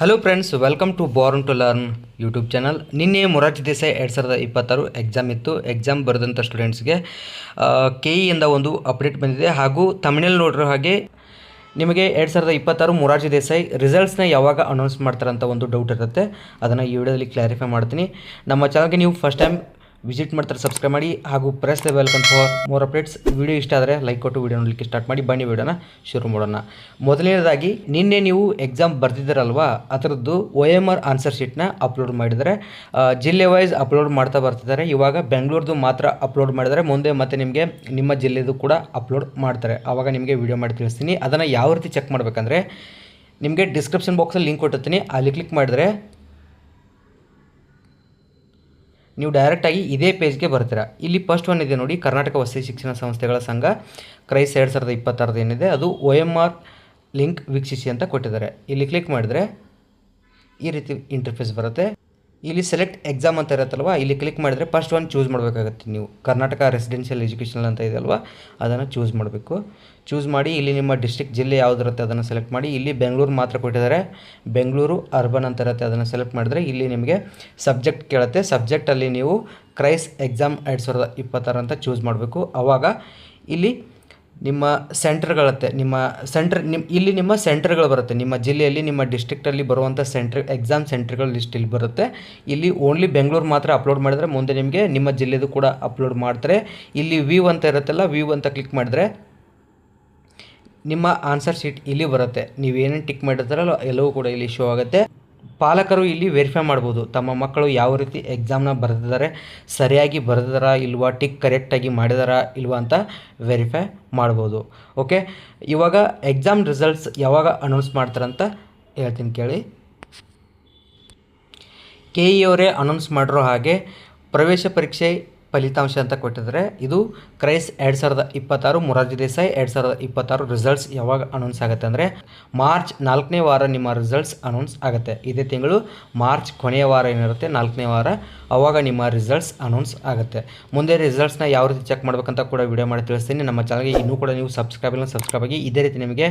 Hello friends, welcome to born to learn YouTube channel. ನಿನ್ನೆ Morarji Desai 2026 exam ಇತ್ತು. Exam ಬರೆದಂಥ ಸ್ಟೂಡೆಂಟ್ಸ್ಗೆ KE ಒಂದು ಅಪ್ಡೇಟ್ ಬಂದಿದೆ. ಹಾಗೂ ತಮಿಳಲ್ಲಿ ನೋಡಿರೋ ಹಾಗೆ ನಿಮಗೆ 2026 ಮೊರಾರ್ಜಿ ದೇಸಾಯಿ ರಿಸಲ್ಟ್ಸ್ನ ಯಾವಾಗ ಅನೌನ್ಸ್ ಮಾಡ್ತಾರಂತ ಒಂದು ಡೌಟ್ ಇರುತ್ತೆ. ಅದನ್ನು ಈ ವಿಡಿಯೋದಲ್ಲಿ ಕ್ಲಾರಿಫೈ ಮಾಡ್ತೀನಿ. ನಮ್ಮ ಚಾನಲ್ಗೆ ನೀವು ಫಸ್ಟ್ ಟೈಮ್ ವಿಸಿಟ್ ಮಾಡ್ತಾರೆ ಸಬ್ಸ್ಕ್ರೈಬ್ ಮಾಡಿ ಹಾಗೂ press the bell icon for more updates. Video ಇಷ್ಟ ಆದರೆ ಲೈಕ್ ಕೊಟ್ಟು ವಿಡಿಯೋ ನೋಡಲಿಕ್ಕೆ ಸ್ಟಾರ್ಟ್ ಮಾಡಿ. ಬನ್ನಿ ವಿಡಿಯೋನ ಶುರು ಮಾಡೋಣ. ಮೊದಲನೇದಾಗಿ ನಿನ್ನೆ ನೀವು ಎಕ್ಸಾಮ್ ಬರ್ತಿದ್ದೀರಲ್ವಾ, ಅದರದ್ದು OMR ಆನ್ಸರ್ ಶೀಟ್ನ ಅಪ್ಲೋಡ್ ಮಾಡಿದರೆ ಜಿಲ್ಲೆ ವೈಸ್ ಅಪ್ಲೋಡ್ ಮಾಡ್ತಾ ಬರ್ತಿದ್ದಾರೆ. ಇವಾಗ ಬೆಂಗಳೂರದು ಮಾತ್ರ ಅಪ್ಲೋಡ್ ಮಾಡಿದರೆ ಮುಂದೆ ಮತ್ತೆ ನಿಮಗೆ ನಿಮ್ಮ ಜಿಲ್ಲೆದು ಕೂಡ ಅಪ್ಲೋಡ್ ಮಾಡ್ತಾರೆ. ಆವಾಗ ನಿಮಗೆ ವಿಡಿಯೋ ಮಾಡಿ ತಿಳಿಸ್ತೀನಿ. ಅದನ್ನು ಯಾವ ರೀತಿ ಚೆಕ್ ಮಾಡಬೇಕಂದ್ರೆ ನಿಮಗೆ ಡಿಸ್ಕ್ರಿಪ್ಷನ್ ಬಾಕ್ಸಲ್ಲಿ ಲಿಂಕ್ ಕೊಟ್ಟಿರ್ತೀನಿ. ಅಲ್ಲಿ ಕ್ಲಿಕ್ ಮಾಡಿದರೆ ನೀವು ಡೈರೆಕ್ಟಾಗಿ ಇದೇ ಪೇಜ್ಗೆ ಬರ್ತೀರಾ. ಇಲ್ಲಿ ಫಸ್ಟ್ ಒನ್ ಇದೆ ನೋಡಿ, ಕರ್ನಾಟಕ ವಸತಿ ಶಿಕ್ಷಣ ಸಂಸ್ಥೆಗಳ ಸಂಘ ಕ್ರೈಸ್ 2026 ಏನಿದೆ ಅದು OMR ಲಿಂಕ್ ವೀಕ್ಷಿಸಿ ಅಂತ ಕೊಟ್ಟಿದ್ದಾರೆ. ಇಲ್ಲಿ ಕ್ಲಿಕ್ ಮಾಡಿದರೆ ಈ ರೀತಿ ಇಂಟರ್ಫೇಸ್ ಬರುತ್ತೆ. ಇಲ್ಲಿ ಸೆಲೆಕ್ಟ್ ಎಕ್ಸಾಮ್ ಅಂತ ಇರುತ್ತಲ್ವ, ಇಲ್ಲಿ ಕ್ಲಿಕ್ ಮಾಡಿದರೆ ಫಸ್ಟ್ ಒನ್ ಚೂಸ್ ಮಾಡಬೇಕಾಗುತ್ತೆ. ನೀವು ಕರ್ನಾಟಕ ರೆಸಿಡೆನ್ಷಿಯಲ್ ಎಜುಕೇಷನ್ ಅಂತ ಇದೆ ಅಲ್ವಾ, ಅದನ್ನು ಚೂಸ್ ಮಾಡಬೇಕು. ಚೂಸ್ ಮಾಡಿ ಇಲ್ಲಿ ನಿಮ್ಮ ಡಿಸ್ಟ್ರಿಕ್ಟ್ ಜಿಲ್ಲೆ ಯಾವುದಿರುತ್ತೆ ಅದನ್ನು ಸೆಲೆಕ್ಟ್ ಮಾಡಿ. ಇಲ್ಲಿ ಬೆಂಗಳೂರು ಮಾತ್ರ ಕೊಟ್ಟಿದ್ದಾರೆ, ಬೆಂಗಳೂರು ಅರ್ಬನ್ ಅಂತ ಇರುತ್ತೆ, ಅದನ್ನು ಸೆಲೆಕ್ಟ್ ಮಾಡಿದರೆ ಇಲ್ಲಿ ನಿಮಗೆ ಸಬ್ಜೆಕ್ಟ್ ಕೇಳುತ್ತೆ. ಸಬ್ಜೆಕ್ಟಲ್ಲಿ ನೀವು ಕ್ರೈಸ್ ಎಕ್ಸಾಮ್ 2026 ಅಂತ ಚೂಸ್ ಮಾಡಬೇಕು. ಆವಾಗ ಇಲ್ಲಿ ನಿಮ್ಮ ಸೆಂಟರ್ಗಳತ್ತೆ, ಇಲ್ಲಿ ನಿಮ್ಮ ಸೆಂಟರ್ಗಳು ಬರುತ್ತೆ. ನಿಮ್ಮ ಜಿಲ್ಲೆಯಲ್ಲಿ ನಿಮ್ಮ ಡಿಸ್ಟ್ರಿಕ್ಟಲ್ಲಿ ಬರುವಂಥ ಎಕ್ಸಾಮ್ ಸೆಂಟರ್ಗಳ ಲಿಸ್ಟ್ ಇಲ್ಲಿ ಬರುತ್ತೆ. ಇಲ್ಲಿ ಓನ್ಲಿ ಬೆಂಗಳೂರು ಮಾತ್ರ ಅಪ್ಲೋಡ್ ಮಾಡಿದರೆ ಮುಂದೆ ನಿಮಗೆ ನಿಮ್ಮ ಜಿಲ್ಲೆದು ಕೂಡ ಅಪ್ಲೋಡ್ ಮಾಡ್ತಾರೆ. ಇಲ್ಲಿ ವ್ಯೂ ಅಂತ ಇರುತ್ತಲ್ಲ, ವ್ಯೂ ಅಂತ ಕ್ಲಿಕ್ ಮಾಡಿದ್ರೆ ನಿಮ್ಮ ಆನ್ಸರ್ ಶೀಟ್ ಇಲ್ಲಿ ಬರುತ್ತೆ. ನೀವು ಏನೇನು ಟಿಕ್ ಮಾಡಿರ್ತಾರಲ್ಲ ಎಲ್ಲವೂ ಕೂಡ ಇಲ್ಲಿ ಶೋ ಆಗುತ್ತೆ. ಪಾಲಕರು ಇಲ್ಲಿ ವೆರಿಫೈ ಮಾಡ್ಬೋದು ತಮ್ಮ ಮಕ್ಕಳು ಯಾವ ರೀತಿ ಎಕ್ಸಾಮ್ನ ಬರೆದಿದ್ದಾರೆ, ಸರಿಯಾಗಿ ಬರೆದಿದ್ದಾರಾ ಇಲ್ವಾ, ಟಿಕ್ ಕರೆಕ್ಟಾಗಿ ಮಾಡಿದಾರಾ ಇಲ್ವಾ ಅಂತ ವೆರಿಫೈ ಮಾಡ್ಬೋದು. ಓಕೆ, ಇವಾಗ ಎಕ್ಸಾಮ್ ರಿಸಲ್ಟ್ಸ್ ಯಾವಾಗ ಅನೌನ್ಸ್ ಮಾಡ್ತಾರಂತ ಹೇಳ್ತೀನಿ ಕೇಳಿ. KE ಅವರೇ ಅನೌನ್ಸ್ ಮಾಡಿರೋ ಹಾಗೆ ಪ್ರವೇಶ ಪರೀಕ್ಷೆ ಫಲಿತಾಂಶ ಅಂತ ಕೊಟ್ಟಿದ್ದಾರೆ. ಇದು ಕ್ರೈಸ್ 2026 ಮೊರಾರ್ಜಿ ದೇಸಾಯಿ 2026 ರಿಸಲ್ಟ್ಸ್ ಯಾವಾಗ ಅನೌನ್ಸ್ ಆಗುತ್ತೆ ಅಂದರೆ ಮಾರ್ಚ್ 4ನೇ ವಾರ ನಿಮ್ಮ ರಿಸಲ್ಟ್ಸ್ ಅನೌನ್ಸ್ ಆಗುತ್ತೆ. ಇದೇ ತಿಂಗಳು ಮಾರ್ಚ್ ಕೊನೆಯ ವಾರ ಏನಿರುತ್ತೆ 4ನೇ ವಾರ, ಆವಾಗ ನಿಮ್ಮ ರಿಸಲ್ಟ್ಸ್ ಅನೌನ್ಸ್ ಆಗುತ್ತೆ. ಮುಂದೆ ರಿಸಲ್ಟ್ಸ್ನ ಯಾವ ರೀತಿ ಚೆಕ್ ಮಾಡಬೇಕಂತ ಕೂಡ ವಿಡಿಯೋ ಮಾಡಿ ತಿಳಿಸ್ತೀನಿ. ನಮ್ಮ ಚಾನಲ್ಗೆ ಇನ್ನೂ ಕೂಡ ನೀವು ಸಬ್ಸ್ಕ್ರೈಬ್ ಆಗಿ. ಇದೇ ರೀತಿ ನಿಮಗೆ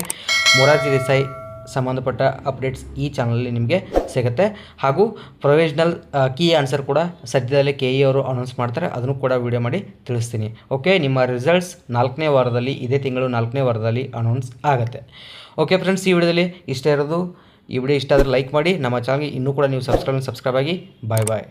ಮೊರಾರ್ಜಿ ದೇಸಾಯಿ ಸಂಬಂಧಪಟ್ಟ ಅಪ್ಡೇಟ್ಸ್ ಈ ಚಾನಲಲ್ಲಿ ನಿಮಗೆ ಸಿಗುತ್ತೆ. ಹಾಗೂ ಪ್ರೊವಿಷನಲ್ ಕೀ ಆನ್ಸರ್ ಕೂಡ ಸದ್ಯದಲ್ಲೇ KE ಅವರು ಅನೌನ್ಸ್ ಮಾಡ್ತಾರೆ, ಅದನ್ನು ಕೂಡ ವಿಡಿಯೋ ಮಾಡಿ ತಿಳಿಸ್ತೀನಿ. ಓಕೆ, ನಿಮ್ಮ ರಿಸಲ್ಟ್ಸ್ 4ನೇ ವಾರದಲ್ಲಿ, ಇದೇ ತಿಂಗಳು 4ನೇ ವಾರದಲ್ಲಿ ಅನೌನ್ಸ್ ಆಗುತ್ತೆ. ಓಕೆ ಫ್ರೆಂಡ್ಸ್, ಈ ವಿಡಿಯೋದಲ್ಲಿ ಇಷ್ಟ ಇರೋದು. ಈ ವಿಡಿಯೋ ಇಷ್ಟ ಆದರೆ ಲೈಕ್ ಮಾಡಿ. ನಮ್ಮ ಚಾನಲ್ಗೆ ಇನ್ನೂ ಕೂಡ ನೀವು ಸಬ್ಸ್ಕ್ರೈಬ್ ಆಗಿ. ಬಾಯ್ ಬಾಯ್.